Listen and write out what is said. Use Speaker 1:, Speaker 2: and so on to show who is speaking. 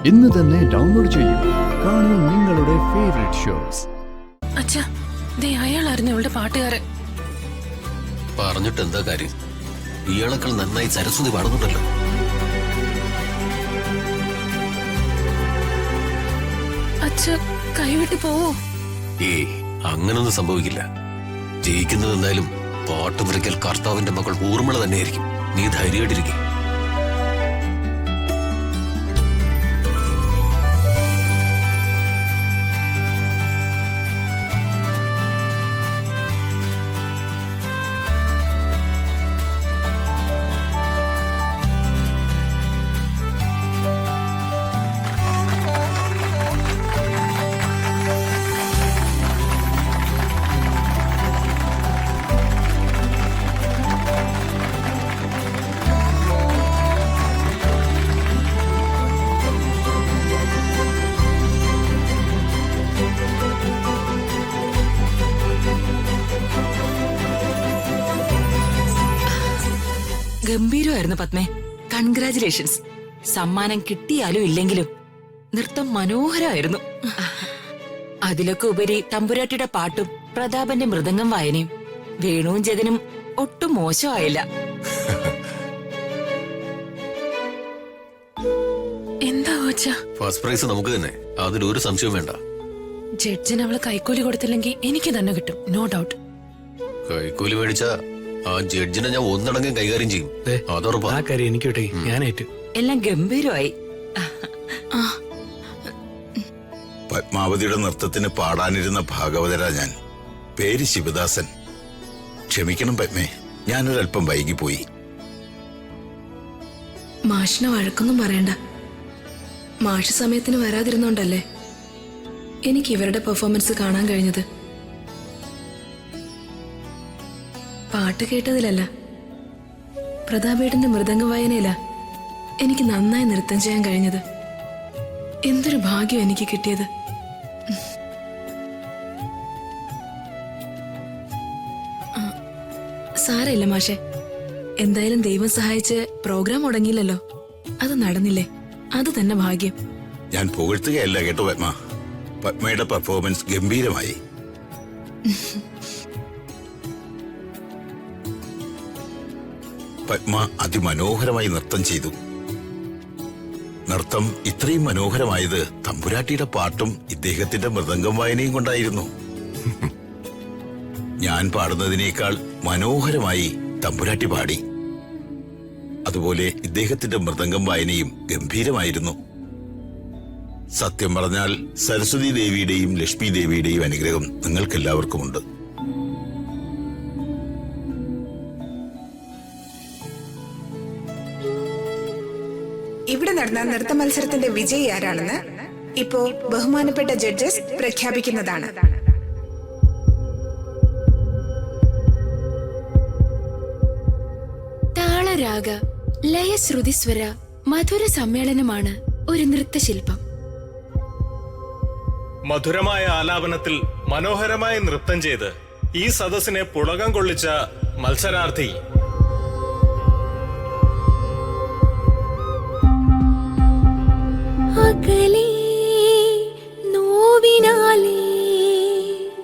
Speaker 1: ഇന്ന് തന്നെ ഡൗൺലോഡ് ചെയ്യൂ. കാണൂ നിങ്ങളുടെ ഫേവറേറ്റ് ഷോസ്.
Speaker 2: അച്ഛാ, ദേ അയാളായിരുന്നു അവളുടെ പാട്ടുകാരൻ.
Speaker 3: പറഞ്ഞിട്ട് എന്താ കാര്യം? ഇയാളെക്കാൾ നന്നായി സരസ്വതി പാടുന്നുണ്ടല്ലോ.
Speaker 2: അച്ഛ, കൈവിട്ട് പോവോ?
Speaker 3: ഏയ്, അങ്ങനൊന്നും സംഭവിക്കില്ല. ജയിക്കുന്നത് എന്തായാലും പാട്ടുപുരയ്ക്കൽ കർത്താവിന്റെ മകൾ ഊർമിള തന്നെയായിരിക്കും. നീ ധൈര്യമായിട്ടിരിക്കും.
Speaker 4: ഗംഭീരമായിരുന്നു പത്മേ. കൺഗ്രാചുലേഷൻസ്. സമ്മാനം കിട്ടിയാലും ഇല്ലെങ്കിലും നൃത്തം മനോഹരമായിരുന്നു. അതിലൊക്കെ ഉപരി തമ്പുരാട്ടിയുടെ പാട്ടും പ്രതാപന്റെ മൃദംഗം വായനയും വേണുവും ജഗനും ഒട്ടും മോശമായില്ല.
Speaker 2: എന്താ
Speaker 3: ഫസ്റ്റ് പ്രൈസ് നമുക്ക് തന്നെ, അതിലൊരു സംശയം വേണ്ട.
Speaker 2: ജഡ്ജിന് അവള് കൈക്കൂലി കൊടുത്തില്ലെങ്കിൽ എനിക്ക് തന്നെ കിട്ടും, നോ ഡൗട്ട്.
Speaker 3: കൈക്കൂലി മേടിച്ച ആ ജഡ്ജിനെ ഞാൻ ഒന്നടങ്കം കൈകാര്യം ചെയ്യും. അതുറപ്പാ.
Speaker 5: ആ കാര്യം എനിക്ക് കിട്ടി, ഞാനേറ്റു.
Speaker 4: എല്ലാം ഗംഭീരമായി.
Speaker 6: പത്മാവതിയുടെ നൃത്തത്തിന് പാടാനിരുന്ന ഭാഗവതരാ ഞാൻ. പേര് ശിവദാസൻ. ക്ഷമിക്കണം പത്മേ, ഞാനൊരല്പം വൈകിപ്പോയി.
Speaker 7: മാഷിനെ വഴക്കൊന്നും പറയണ്ട. മാഷ് സമയത്തിന് വരാതിരുന്നോണ്ടല്ലേ എനിക്ക് ഇവരുടെ പെർഫോമൻസ് കാണാൻ കഴിഞ്ഞത്. പാട്ട് കേട്ടതിലല്ല, പ്രതാപേട്ടന്റെ മൃദംഗ വായനയില എനിക്ക് നന്നായി നൃത്തം ചെയ്യാൻ കഴിഞ്ഞത്. എന്തൊരു ഭാഗ്യം എനിക്ക് കിട്ടിയത്. സാരമില്ല മാഷെ, എന്തായാലും ദൈവം സഹായിച്ച് പ്രോഗ്രാം മുടങ്ങിയില്ലല്ലോ. അത് നടന്നില്ലേ, അത് തന്നെ ഭാഗ്യം.
Speaker 6: ഞാൻ പുകഴ്ത്തുകയല്ല കേട്ടോ പത്മ. പത്മയുടെ പെർഫോമൻസ് ഗംഭീരമായി. പത്മ അതിമനോഹരമായി നൃത്തം ചെയ്തു. നൃത്തം ഇത്രയും മനോഹരമായത് തമ്പുരാട്ടിയുടെ പാട്ടും ഇദ്ദേഹത്തിന്റെ മൃദംഗം വായനയും കൊണ്ടായിരുന്നു. ഞാൻ പാടുന്നതിനേക്കാൾ മനോഹരമായി തമ്പുരാട്ടി പാടി. അതുപോലെ ഇദ്ദേഹത്തിന്റെ മൃദംഗം വായനയും ഗംഭീരമായിരുന്നു. സത്യം പറഞ്ഞാൽ സരസ്വതി ദേവിയുടെയും ലക്ഷ്മി ദേവിയുടെയും അനുഗ്രഹം നിങ്ങൾക്കെല്ലാവർക്കുമുണ്ട്.
Speaker 8: ഇവിടെ നടന്ന നൃത്ത മത്സരത്തിന്റെ വിജയി ആരാണെന്ന് ഇപ്പോ ബഹുമാനപ്പെട്ട ജഡ്ജസ് പ്രഖ്യാപിക്കുന്നതാണ്.
Speaker 7: താളരാഗ ലയശ്രുതിസ്വര മധുര സമ്മേളനമാണ് ഒരു നൃത്തശില്പം.
Speaker 9: മധുരമായ ആലാപനത്തിൽ മനോഹരമായി നൃത്തം ചെയ്ത് ഈ സദസ്സിനെ പുളകം കൊള്ളിച്ച മത്സരാർത്ഥി
Speaker 7: അകലെ